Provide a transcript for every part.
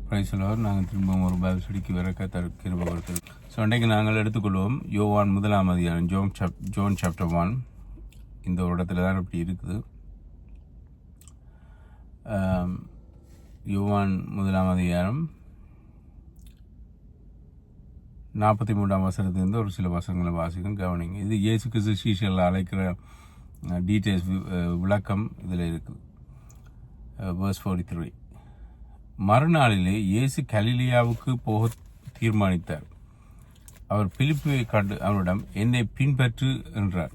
பிரைஸ்லோர் நாங்கள் திரும்பவும் ஒரு பைபிள் ஸ்டடிக்கு வர கர்த்தர் கிருபை கொடுத்திருக்கிறோம். ஸோ அன்றைக்கு நாங்கள் எடுத்துக்கொள்வோம் யோவான் 1 அதிகாரம் ஜோன் சாப்டர் 1. இந்த ஒரு இடத்துல தான் இப்படி இருக்குது. யோவான் 1 அதிகாரம் 43 வசனத்திலிருந்து ஒரு சில வசனங்களை வாசிக்கும் கவனிங்க. இது இயேசு கிறிஸ்து சீஷர்கள் அழைக்கிற டீட்டெயில்ஸ் விளக்கம் இதில் இருக்குது. verse 43. மறுநாளிலே இயேசு கலிலியாவுக்கு போக தீர்மானித்தார். அவர் பிலிப்புவை கண்டு அவரிடம் என்னை பின்பற்று என்றார்.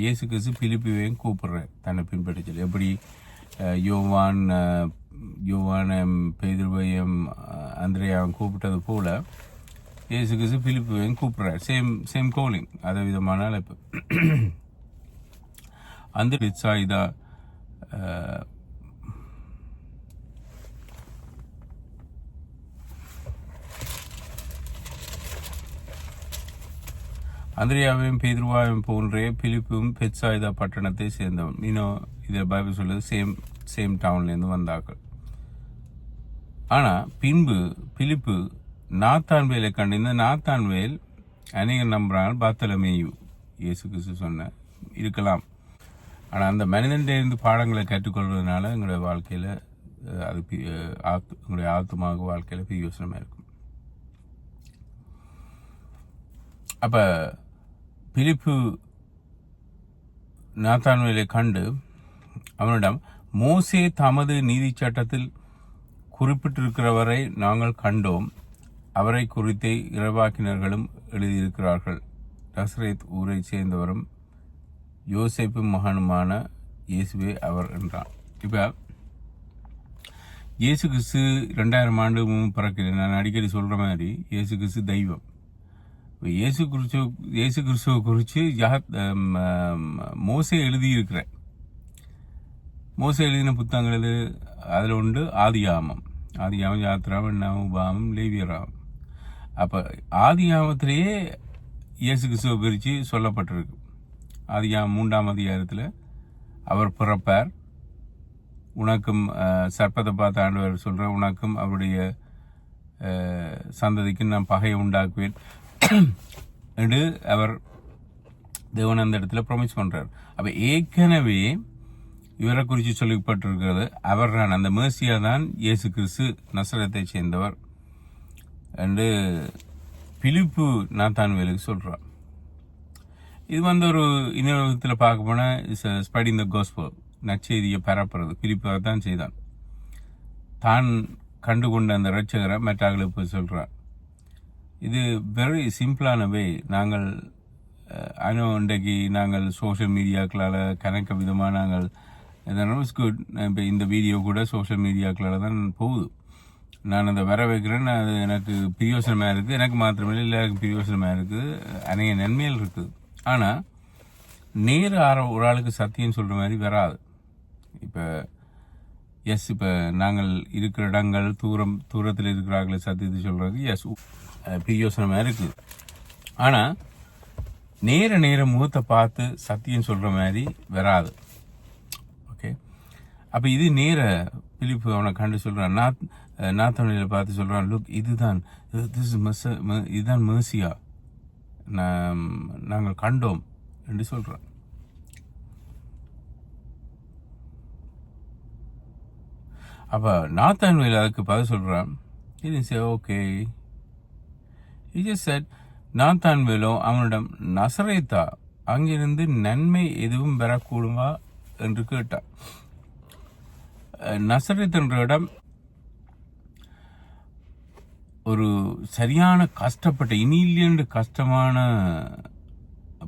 இயேசு கிறிஸ்து பிலிப்புவையும் கூப்பிடுறார் தன்னை பின்பற்றி சொல்லி. எப்படி யோவான் பேதுருவையும் அந்திரேயாவும் கூப்பிட்டது போல இயேசு கிறிஸ்து பிலிப்புவையும் கூப்பிடுறார். சேம் கோலிங், அதே விதமான அழைப்பு. அந்த பெத்சாயிதா அந்திரியாவையும் பேதுருவாவையும் போன்றே பிலிப்பும் பெத்சாயிதா பட்டணத்தை சேர்ந்தவன். இன்னும் இதில் பைபிள் சொல்லுது சேம் டவுன்லேருந்து வந்தார்கள். ஆனால் பின்பு பிலிப்பு நாத்தான்வேலை கண்டு, இந்த நாத்தான்வேல் அநேகர் நம்புறாங்க பாத்தலமேயு இயேசு கிறிஸ்து சொன்ன இருக்கலாம். ஆனால் அந்த மனிதனிலிருந்து பாடங்களை கற்றுக்கொள்வதனால எங்களுடைய வாழ்க்கையில் அது எங்களுடைய ஆத்துமாக வாழ்க்கையில் பிரயோசனமாக இருக்கும். அப்போ பிலிப்பு நாத்தான்வேலை கண்டு அவனிடம் மோசே தமது நீதி சட்டத்தில் குறிப்பிட்டிருக்கிறவரை நாங்கள் கண்டோம், அவரை குறித்து இறைவாக்கினர்களும் எழுதியிருக்கிறார்கள். நசரேத் ஊரை சேர்ந்தவரும் யோசேப்பு மகனுமான இயேசுவே அவர் என்றான். இப்போ இயேசு கிறிஸ்து 2000 ஆண்டு பிறக்கிறேன். நான் அடிக்கடி சொல்கிற மாதிரி இயேசு கிறிஸ்து தெய்வம். இயேசு கிறிஸ்துவை குறித்து மோசே எழுதியிருக்கிறேன். மோசே எழுதின புத்தகங்கள் எது? அதில் உண்டு ஆதியாமம், யாத்திராமம், நவபாமம், லேவியராமம். அப்போ ஆதியாமத்திலேயே இயேசு கிறிஸ்துவை குறித்து சொல்லப்பட்டிருக்கு. ஆதியாமம் 3 அதிகாரத்தில் அவர் பிறப்பார், உனக்கும் சர்ப்பத்தை பார்த்த ஆண்டவர் சொல்கிற உனக்கும் அவருடைய சந்ததிக்கு நான் பகையை உண்டாக்குவேன் என்று அவர் தேவன் அந்த இடத்துல ப்ரொமிஸ் பண்றார். அப்ப ஏற்கனவே இவரை குறித்து சொல்லப்பட்டிருக்கிறது. அவர் தான் அந்த மேசியா தான் இயேசு கிறிஸ்து நசரத்தை சேர்ந்தவர் என்று பிலிப்பு நாத்தான்வேலுக்கு சொல்றார். இது ஒரு இன்னொரு விதத்தில் பார்க்க போனால் ஸ்ப்ரெடிங் தி காஸ்பல், நற்செய்தியை பரப்புறது பிலிப்பு தான் செய்தான். தான் கண்டுகொண்ட அந்த இரட்சகரை மற்றவர்களுக்கு போய் சொல்றார். இது வெரி சிம்பிளான வே. நாங்கள் இன்றைக்கு நாங்கள் சோஷியல் மீடியாக்களால் கணக்க விதமாக நாங்கள் இட்ஸ் குட். இப்போ இந்த வீடியோ கூட சோஷியல் மீடியாக்களால் தான் போகுது. நான் அதை வர வைக்கிறேன். அது எனக்கு பிரயோசனமாக இருக்குது. எனக்கு மாத்திரமில்லை, எல்லாருக்கும் பிரயோசனமாக இருக்குது. அநேக நன்மைகள் இருக்குது. ஆனால் நேரு ஒரு ஆளுக்கு சத்தியம் சொல்கிற மாதிரி வராது. இப்போ நாங்கள் இருக்கிற இடங்கள் தூரத்தில் இருக்கிறார்களே சத்தியத்தை சொல்கிறது பிரயோசனமாக இருக்குது. ஆனால் நேர முகத்தை பார்த்து சத்தியம் சொல்கிற மாதிரி வராது. ஓகே, அப்போ இது நேர பிலிப்பு அவனை கண்டு சொல்கிறான். நாத்தான்வேலை பார்த்து சொல்கிறான், லுக் இதுதான் மேசியா, நாங்கள் கண்டோம் என்று சொல்கிறான். அப்போ நாத்தான்வேல் அதுக்கு பதில் சொல்கிறான், இது ஓகே. He just said, நாத்தான்வேலும் அவனிடம் நசரேத்தா அங்கிருந்து நன்மை எதுவும் பெறக்கூடுமா என்று கேட்டார். நசரேத் என்ற இடம் ஒரு சரியான கஷ்டப்பட்ட இனிலியண்டு கஷ்டமான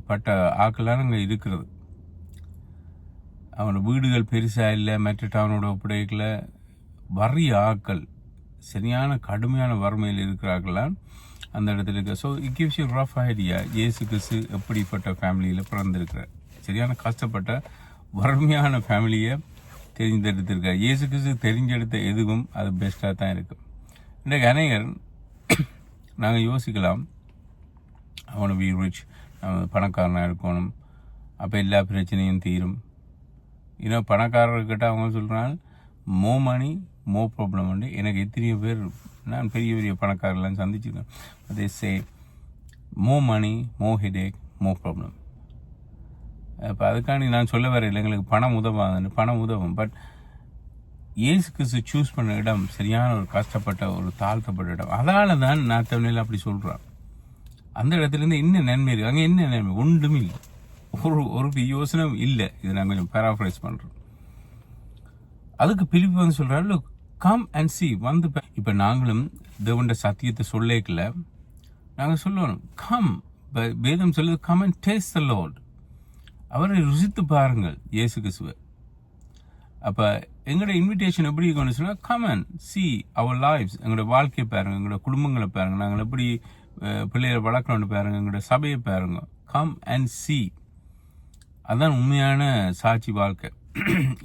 பட்ட ஆக்கெல்லாம் அங்கே இருக்கிறது. அவனோட வீடுகள் பெருசாக இல்லை, மற்ற டவுனோட ஒப்படைக்கல. வறிய ஆக்கள், சரியான கடுமையான வறுமையில் இருக்கிறார்களாம் அந்த இடத்துல இருக்க. So it gives you rough idea இயேசு கிறிஸ்து எப்படிப்பட்ட ஃபேமிலியில் பிறந்திருக்கிறார். சரியான கஷ்டப்பட்ட வறுமையான ஃபேமிலியை தெரிஞ்செடுத்திருக்கார். இயேசு கிறிஸ்து தெரிஞ்செடுத்த எதுவும் அது பெஸ்ட்டாக தான் இருக்கும். இன்றைக்கு அநேகர் நாங்கள் யோசிக்கலாம், அவனை பி ரிச், பணக்காரனாக இருக்கணும், அப்போ எல்லா பிரச்சனையும் தீரும். இன்னும் பணக்காரர்கிட்ட அவங்க சொல்கிறாங்க more money, மோர் ப்ராப்ளம் உண்டு. எனக்கு எத்தனையோ பேர், நான் பெரிய பெரிய பணக்காரெல்லாம் சந்திச்சிருக்கேன். அதே சே மோர் மணி, மோர் ஹெடேக், மோர் ப்ராப்ளம். இப்போ அதுக்காண்டி நான் சொல்ல வரையில் எங்களுக்கு பணம் உதவாதுன்னு. பணம் உதவும். பட் இயேசு கிறிஸ்து சூஸ் பண்ண இடம் சரியான ஒரு கஷ்டப்பட்ட ஒரு தாழ்த்தப்பட்ட இடம். அதனால தான் நான் தமிழில் அப்படி சொல்கிறேன். அந்த இடத்துலேருந்து என்ன நன்மை இருக்குது? அங்கே என்ன நன்மை? ஒன்றுமே இல்லை. ஒரு யோசனை இல்லை. இதை நான் கொஞ்சம் பேராஃப்ரைஸ் பண்ணுறேன். அதுக்கு பிலிப்பு வந்து சொல்கிறாரு, கம் அண்ட் சி, வந்து இப்போ நாங்களும் தேவண்ட சத்தியத்தை சொல்லிக்கல, நாங்கள் சொல்லணும் கம். வேதம் சொல்லுது come and taste the Lord. அவரை ருசித்து பாருங்கள் இயேசு கிறிஸ்துவை. அப்போ எங்களோட இன்விடேஷன் எப்படி இருக்குன்னு சொன்னால், come and see our lives. எங்களோட வாழ்க்கையை பாருங்கள், எங்களோட குடும்பங்களை பாருங்கள், நாங்கள் எப்படி பிள்ளைகளை வளர்க்கணும்னு பாருங்கள், எங்களோட சபையை பாருங்க. Come and C. அதுதான் உண்மையான சாட்சி வாழ்க்கை.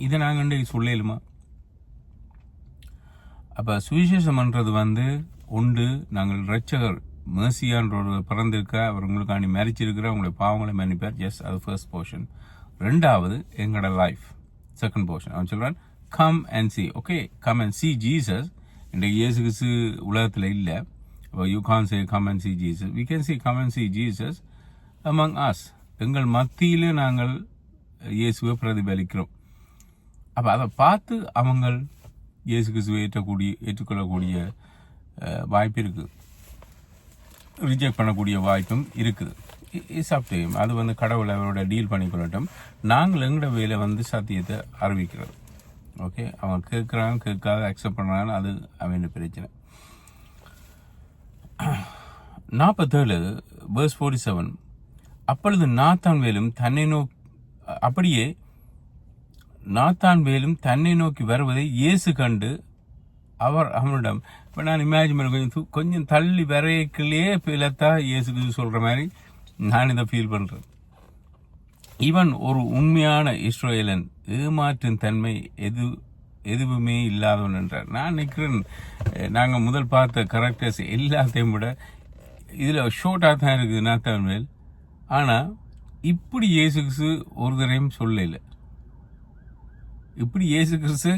இதை நாங்கள் இன்றைக்கு சொல்லலுமா? அப்போ சுவிசேஷம் பண்ணுறது வந்து உண்டு. நாங்கள் ரட்சகர் மேசியான்ற ஒரு பிறந்திருக்க, அவர் உங்களுக்காண்டி மரிச்சிருக்கிற, உங்களுடைய பாவங்களை மன்னிப்பார். எஸ், அது ஃபர்ஸ்ட் போர்ஷன். ரெண்டாவது எங்களோட லைஃப், செகண்ட் போர்ஷன். அவன் சொல்கிறான் come and see. Okay, come and see Jesus. இன்றைக்கு இயேசு கிறிஸ்து உலகத்தில் இல்லை. You can say come and see Jesus. We can see come and see Jesus among us. எங்கள் மத்தியில் நாங்கள் இயேசுவை பிரதிபலிக்கிறோம். அப்போ அதை பார்த்து அவங்க இயேசு கிறிஸ்துவை ஏற்றுக்கொள்ளக்கூடிய வாய்ப்பு இருக்குது. ரிஜெக்ட் பண்ணக்கூடிய வாய்ப்பும் இருக்குது. It's up to him. அது வந்து கடவுளை அவரோட டீல் பண்ணிக்கொள்ளட்டும். நாங்கள் எங்களோட வேலை வந்து சத்தியத்தை அறிவிக்கிறது. ஓகே, அவங்க கேட்குறாங்க, கேட்காத அக்செப்ட் பண்ணுறாங்க, அது அவன் பிரச்சனை. 47 verse 47. அப்பொழுது நாத்தான் வேலும் தன்னை நோக்கி வருவதை இயேசு கண்டு அவனிடம், இப்போ நான் இமேஜின் பண்ண கொஞ்சம் தள்ளி வரைக்கிலே பிளத்தா இயேசுக்கு சொல்கிற மாதிரி நான் இதை ஃபீல் பண்ணுறேன். இவன் ஒரு உண்மையான இஸ்ரவேலன், ஏமாற்றின் தன்மை எதுவுமே இல்லாதவன் என்றார். நான் நினைக்கிறேன் நாங்கள் முதல் பார்த்த கரெக்டர்ஸ் எல்லாத்தையும் விட இதில் ஷோர்ட்டாக தான் இருக்குது நாத்தான் வேல். ஆனால் இப்படி இயேசு கிறிஸ்து ஒரு தரையும் சொல்லல. இப்படி இயேசு கிறிஸ்து,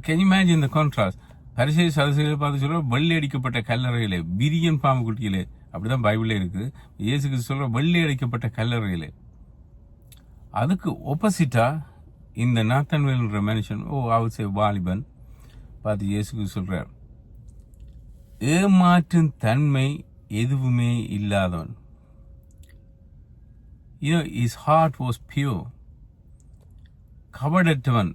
can you imagine the contrast? பரிசேய சதுசேயரை பார்த்து சொல்ற வெள்ளை அடிக்கப்பட்ட கல்லறைகளே, விரியன் பாம்பு குட்டிகளே, அப்படிதான் பைபிளே இருக்குது. இயேசு கிறிஸ்து சொல்ற வெள்ளை அடிக்கப்பட்ட கல்லறைகளே. அதுக்கு ஆப்போசிட்டா இந்த நாத்தன்வேல்ன்ற மனுஷன், அவசே வாலிபன் பார்த்து இயேசு கிறிஸ்து சொல்றார், ஏமாற்றும் தன்மை எதுவுமே இல்லாதவன். his heart was pure. கபடற்றவன்.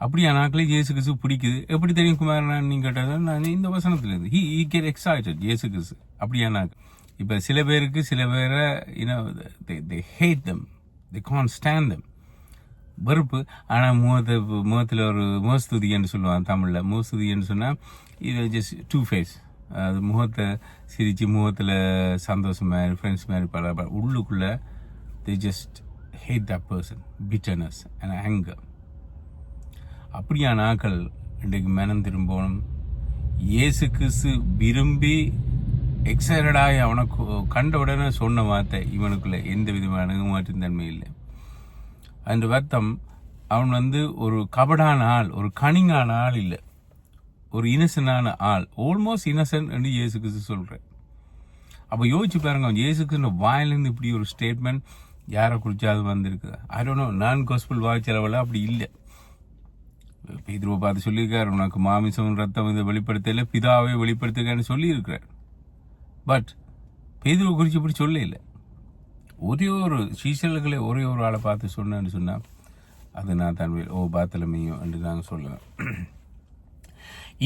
அப்படியா நாக்களே இயேசு கிறிஸ்து பிடிக்குது. எப்படி தெரியும் குமாரன் நீங்க கேட்டது? நான் இந்த வசனத்துல இருந்து he get excited. இயேசு கிறிஸ்து அப்படியா நாக்கு. இப்ப சில பேருக்கு சில பேரை they hate them, they can't stand them, வெறுப்பு. ஆனால் முகத்தில் ஒரு முகஸ்துதி என்று சொல்லுவாங்க தமிழில். முகஸ்துதி என்று சொன்னால் இது ஜஸ்ட் டூ ஃபேஸ். அது முகத்தை சிரித்து முகத்தில் சந்தோஷம் மாதிரி, ஃப்ரெண்ட்ஸ் மாதிரி பல உள்ளுக்குள்ளே they just hate that person, bitterness and anger. அப்படியான ஆக்கள் இன்றைக்கு மனம் திரும்பணும். இயேசு கிறிஸ்து விரும்பி எக்ஸைட்டடாகி அவனுக்கு கண்ட உடனே சொன்ன வார்த்தை, இவனுக்குள்ள எந்த விதமான மாற்றும் தன்மை இல்லை. அந்த வருத்தம், அவன் வந்து ஒரு கபடான ஆள், ஒரு கனிங்கான ஆள் இல்லை, ஒரு இன்னசென்டான ஆள், ஆல்மோஸ்ட் இன்னசென்ட் என்று இயேசு கிறிஸ்து சொல்கிறேன். அப்போ யோசிச்சு பாருங்க, அவன் இயேசு கிறிஸ்து வாயிலிருந்து இப்படி ஒரு ஸ்டேட்மெண்ட் யாரை குறிச்சாது வந்திருக்குது? I don't know. நான் காஸ்பல் வாய்ச்சளவில் அப்படி இல்லை. பேதுருவை பார்த்து சொல்லியிருக்காரு, உனக்கு மாமிசம் ரத்தம் இதை வெளிப்படுத்தல, பிதாவை வெளிப்படுத்துக்கான்னு சொல்லியிருக்கிறார். பட் பேதுருவை குறித்து இப்படி சொல்ல இல்லை. ஒரே ஒரு சீசல்களை ஒரே ஒரு ஆளை பார்த்து சொன்னேன்னு சொன்னால் அது நான் தன்மையில் பாத்தலமையும் என்று நாங்கள் சொல்லுவேன்.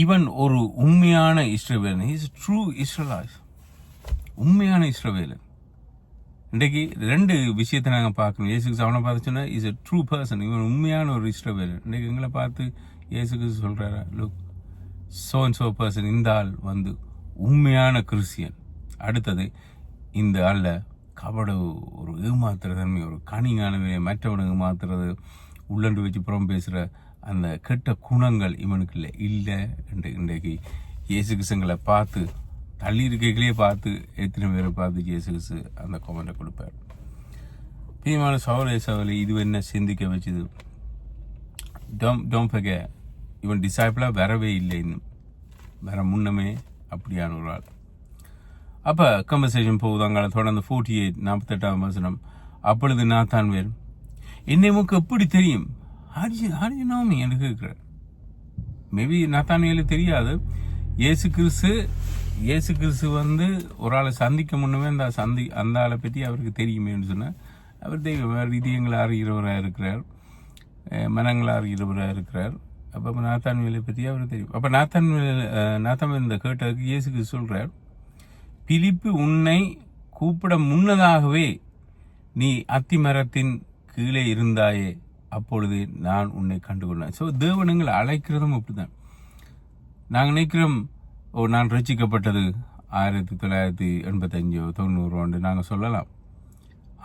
இவன் ஒரு உண்மையான இஸ்ரவேலன். Is true Israelite. உண்மையான இஸ்ரவேலன். இன்றைக்கு ரெண்டு விஷயத்தை நாங்கள் பார்க்கணும். இயேசு கிறிஸ்து அவனை பார்த்து சொன்னால் இஸ் a ட்ரூ பர்சன், இவன் உண்மையான ஒரு இஸ்ரவேலன். இன்றைக்கு எங்களை பார்த்து இயேசு கிறிஸ்து சொல்கிறாரா, look so and so person, இந்த ஆள் வந்து உண்மையான கிறிஸ்டியன். அடுத்தது, இந்த ஆளில் கபட ஒரு ஏமாத்துற தன்மை, ஒரு கனிங்கானவை, மற்றவனுக்கு மாத்துறது, உள்ளண்டு வச்சு புறம் பேசுகிற அந்த கெட்ட குணங்கள் இவனுக்கு இல்லை. இன்றைக்கு இயேசு கிறிஸ்துங்களை பார்த்து தள்ளி இருக்கைகளே பார்த்து எத்தனை பேரை பார்த்து இயேசு கிறிஸ்து அந்த கமெண்ட்டை கொடுப்பார். பிரியமான சகோதர சகோதரி, இது என்ன சிந்திக்க வச்சுது? Don't forget, இவன் டிசைபிளாக வரவே இல்லை, இன்னும் வர முன்னமே அப்படியான ஒரு ஆள். அப்போ கன்வர்சேஷன் போகுது அங்கே தொடர்ந்து 48 48ஆம் வசனம். அப்பொழுது நாத்தான்வேல், என்னை உனக்கு எப்படி தெரியும், ஹாரிஜினாமி என்று கேட்கிறார். மேபி நாத்தான்வேலுக்கு தெரியாது. இயேசு கிறிஸ்து வந்து ஒரு ஆளை சந்திக்க முன்னமே அந்த ஆளை பற்றி அவருக்கு தெரியுமேன்னு சொன்னால், அவர் தெய்வம் இதயங்களை அறிகிறவராக இருக்கிறார், மனங்களை அறிகிறவராக இருக்கிறார். அப்போ நாத்தான்வேலை பற்றி அவருக்கு தெரியும். அப்போ நாத்தான்வேல் இந்த கேட்டதுக்கு இயேசு கிறிஸ்து சொல்கிறார், பிலிப்பு உன்னை கூப்பிட முன்னதாகவே நீ அத்தி மரத்தின் கீழே இருந்தாயே, அப்பொழுது நான் உன்னை கண்டுகொண்டேன். ஸோ தேவனங்களை அழைக்கிறதும் அப்படிதான். நாங்கள் நினைக்கிறோம், நான் ரசிக்கப்பட்டது 1985 90 நாங்கள் சொல்லலாம்.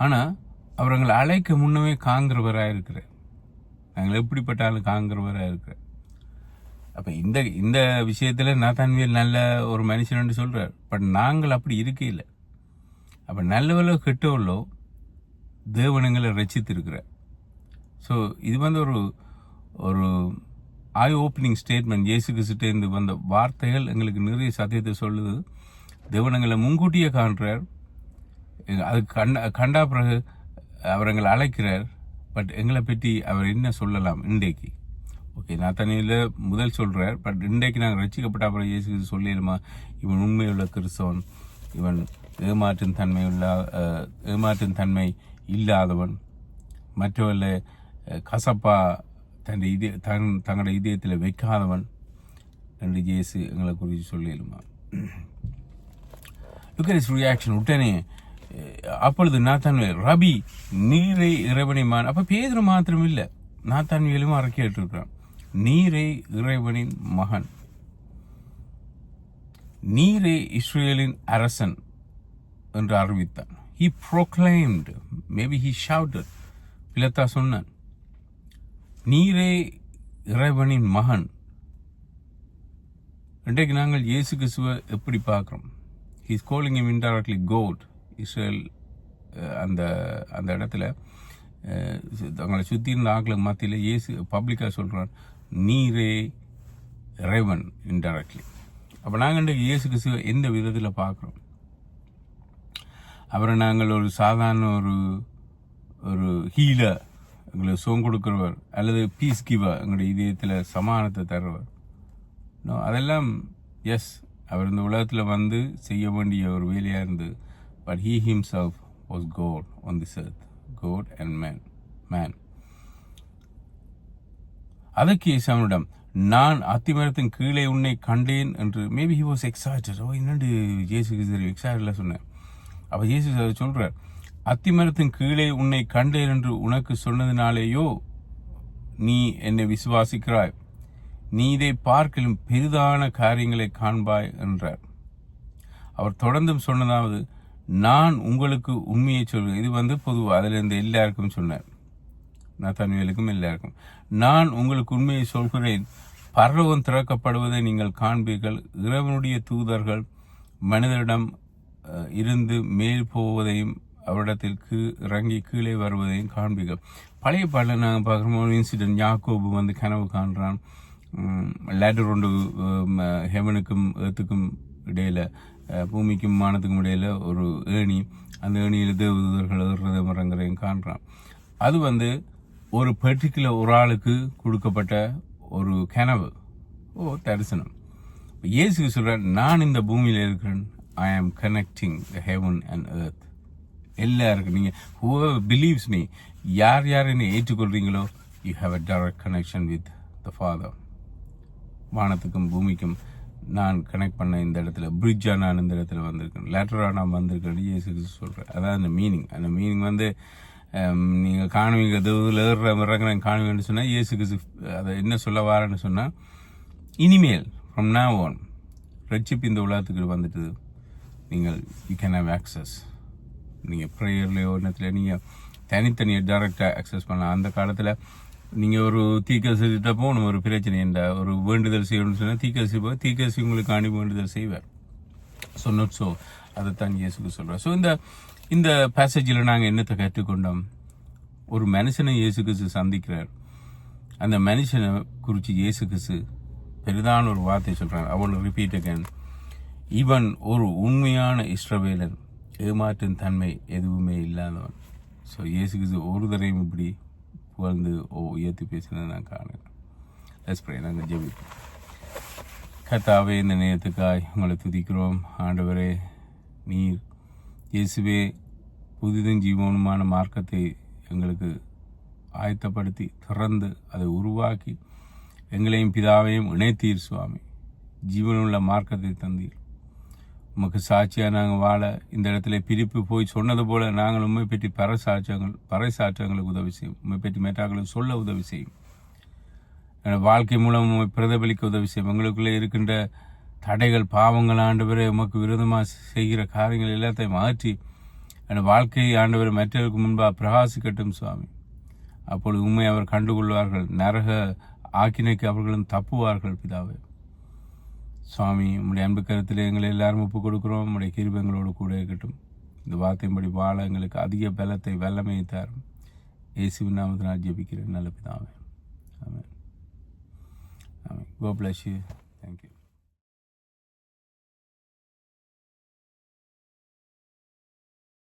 ஆனால் அவர்களை அழைக்க முன்னமே காண்கிறவராக இருக்கிறார். நாங்கள் எப்படிப்பட்டாலும் காண்கிறவராக இருக்கிறார். அப்போ இந்த விஷயத்தில் நாத்தான்வேல் நல்ல ஒரு மனுஷன் சொல்கிறார். பட் நாங்கள் அப்படி இருக்கையில், அப்போ நல்லவளோ கெட்டவளோ தேவனங்களை ரசித்திருக்கிறார். ஸோ இது வந்து ஒரு ஐ ஓப்பனிங் ஸ்டேட்மெண்ட். இயேசு கிறிஸ்துட்டேருந்து வந்த வார்த்தைகள் எங்களுக்கு நிறைய சத்தியத்தை சொல்லுது. தேவனங்களை முன்கூட்டியே காண்றார், அது கண்டா பிறகு அவர் எங்களை அழைக்கிறார். பட் எங்களை பற்றி அவர் என்ன சொல்லலாம் இன்றைக்கு? ஓகே, நாத்தான்வேல் முதல் சொல்கிறார். பட் இன்றைக்கு நாங்கள் ரசிக்கப்பட்ட அப்புறம் இயேசு கிறிஸ்து சொல்லிடுமா, இவன் உண்மையுள்ள கிறிஸ்தவன், இவன் ஏமாற்றும் தன்மை இல்லாதவன், மற்றவர்களை கசப்பா தங்களோட இதயத்தில் வைக்காதவன் என்று இயேசு எங்களை குறித்து சொல்லிடுமா? ரியாக்ஷன் உடனே. அப்பொழுது நாத்தான்வேல், ரபி நீரை இறைவனின், அப்ப பேதுரு மாத்திரம் இல்லை, நாத்தான்வேலும் கேட்டிருக்கிறான், நீரே இறைவனின் மகன், நீரே இஸ்ரேலின் அரசன் என்று அறிவித்தான். He proclaimed, maybe he shouted. பிலத்தா சொன்னான், நீரே இறைவனின் மகன். இன்றைக்கு நாங்கள் இயேசு கிறிஸ்துவை எப்படி பார்க்கிறோம்? He is calling him indirectly God. Israel அந்த இடத்துல தங்களை சுற்றி இருந்த ஆக்களுக்கு மத்தியில் இயேசு பப்ளிக்காக சொல்கிறான், நீரே இறைவன் இன்டைரக்ட்லி. அப்போ நாங்கள் இன்றைக்கு இயேசு கிறிஸ்துவை எந்த விதத்தில் பார்க்குறோம்? அவரை நாங்கள் ஒரு சாதாரண ஒரு ஹீலர், எங்களுக்கு சுகம் கொடுக்குறவர், அல்லது பீஸ் கிவர், எங்களுடைய இதயத்தில் சமாதானத்தை தருவர். அதெல்லாம் எஸ், அவர் இந்த உலகத்தில் வந்து செய்ய வேண்டிய ஒரு வேலையாக இருந்தது. But he himself was God on this earth, God and man. அதற்கு இயேசுவிடம், நான் அத்திமரத்தின் கீழே உன்னை கண்டேன் என்று. Maybe he was excited. என்னண்டு இயேசு எக்ஸைட்டட்ல சொன்னேன். அப்போ இயேசு சொல்றார், அத்திமரத்தின் கீழே உன்னை கண்டேன் என்று உனக்கு சொன்னதினாலேயோ நீ என்னை விசுவாசிக்கிறாய், நீ இதை பார்க்கலும் பெரிதான காரியங்களை காண்பாய் என்றார். அவர் தொடர்ந்தும் சொன்னதாவது, நான் உங்களுக்கு உண்மையை சொல்கிறேன். இது வந்து பொதுவாக அதில் இருந்து எல்லாருக்கும் சொன்னார், நாத்தான்வேலுக்கும் எல்லாருக்கும். நான் உங்களுக்கு உண்மையை சொல்கிறேன், பரலோகம் திறக்கப்படுவதை நீங்கள் காண்பீர்கள், இறைவனுடைய தூதர்கள் மனிதரிடம் இருந்து மேல் போவதையும் அவரிடத்திற்கு இறங்கி கீழே வருவதையும் காண்பீர்கள். பழைய பாடலில் நாங்கள் பார்க்குற ஒரு இன்சிடென்ட், யாக்கோபு வந்து கனவு காண்றான், லேடர் ஒன்று ஹெவனுக்கும் ஏத்துக்கும் இடையில, பூமிக்கும் வானத்துக்கும் இடையில ஒரு ஏணி, அந்த ஏணியில் தேவதூதர்கள் ஏறுறதை மரங்களையும் காண்றான். அது வந்து ஒரு பர்டிகுலர் ஒரு ஆளுக்கு கொடுக்கப்பட்ட ஒரு கனவு, தரிசனம். இயேசு சொல்றார், நான் இந்த பூமியில் இருக்கிறேன், I am connecting the heaven and earth. எல்லாருக்கும் நீங்கள் whoever believes me, யார் என்னை ஏற்றுக்கொள்றீங்களோ, you have a direct connection with the Father. வானத்துக்கும் பூமிக்கும் நான் கனெக்ட் பண்ண இந்த இடத்துல பிரிட்ஜாக நான் இந்த இடத்துல வந்திருக்கேன், லேட்டராக நான் வந்திருக்கேன் இயேசு கிறிஸ்து சொல்கிறேன். அதான் அந்த மீனிங் வந்து நீங்கள் காணுவீங்க, தேவதில் இறங்குறேன் காணுவீங்கன்னு சொன்னால் இயேசு கிறிஸ்து அதை என்ன சொல்ல வாரேன்னு சொன்னால், இனிமேல் ஃப்ரம் now on ரட்சிப்பு இந்த உலகத்துக்கு வந்துட்டு நீங்கள் யூ கேன் ஹேவ் ஆக்சஸ். நீங்கள் ப்ரேயர்லையோ இடத்துல நீங்கள் தனித்தனியாக டைரெக்டாக ஆக்சஸ் பண்ணலாம். அந்த காலத்தில் நீங்கள் ஒரு தீக்கசிட்ட போகணும், ஒரு பிரச்சனை என்ற ஒரு வேண்டுதல் செய்யணும்னு சொன்னால் தீக்கசி உங்களுக்கு அணி வேண்டுதல் செய்வார். ஸோ அதைத்தான் இயேசுக்கு சொல்கிறார். ஸோ இந்த பேசேஜில் நாங்கள் என்னத்தை கற்றுக்கொண்டோம்? ஒரு மனுஷனை இயேசு கிறிஸ்து சந்திக்கிறார். அந்த மனுஷனை குறித்து இயேசு கிறிஸ்து பெரிதான ஒரு வார்த்தை சொல்கிறாங்க. அவன் ரிப்பீட் அகேன், இவன் ஒரு உண்மையான இஸ்ரவேலன், ஏமாற்றும் தன்மை எதுவுமே இல்லாதவன். ஸோ இயேசு கிறிஸ்து ஒரு தரையும் இப்படி புகழ்ந்து உயர்த்தி பேசினதை நான் காணேன். Let's pray. நாங்கள் ஜெபிப்போம். கர்த்தாவே, இந்த நேரத்துக்காய் உங்களை துதிக்கிறோம். ஆண்டவரே, நீர் இயேசுவே புதிதும் ஜீவனுமான மார்க்கத்தை எங்களுக்கு ஆயத்தப்படுத்தி திறந்து அதை உருவாக்கி எங்களையும் பிதாவையும் இணைத்தீர் சுவாமி. ஜீவனுள்ள மார்க்கத்தை தந்தீர். உமக்கு சாட்சியாக நாங்கள் வாழ இந்த இடத்துல பிரிப்பு போய் சொன்னது போல நாங்கள் உண்மை பற்றி பறைசாற்றங்களுக்கு உதவி செய்யும். உண்மை பற்றி மேட்டாக்களுக்கு சொல்ல உதவி செய்யும். வாழ்க்கை மூலம் உண்மை பிரதிபலிக்க உதவி செய்யும். எங்களுக்குள்ளே இருக்கின்ற தடைகள், பாவங்கள் ஆண்டவரை உமக்கு விரோதமாக செய்கிற காரியங்கள் எல்லாத்தையும் மாற்றி என் வாழ்க்கையை ஆண்டவரை மற்றவருக்கு முன்பாக பிரகாசிக்கட்டும் சுவாமி. அப்பொழுது உண்மை அவர் கண்டுகொள்வார்கள். நரக ஆக்கினைக்கு அவர்களும் தப்புவார்கள். பிதாவே சுவாமி, உங்களுடைய அன்பு கருத்தில் எங்களை எல்லாரும் ஒப்புக் கொடுக்குறோம். உங்களுடைய கிருபை எங்களோடு கூட இருக்கட்டும். இந்த வார்த்தையின்படி வாழ எங்களுக்கு அதிக பலத்தை வல்லமையை தரும். இயேசுவின் நாமத்தினால் ஜெபிக்கிறேன் நல்ல பிதாவே. ஆமென். God bless you. Thank you.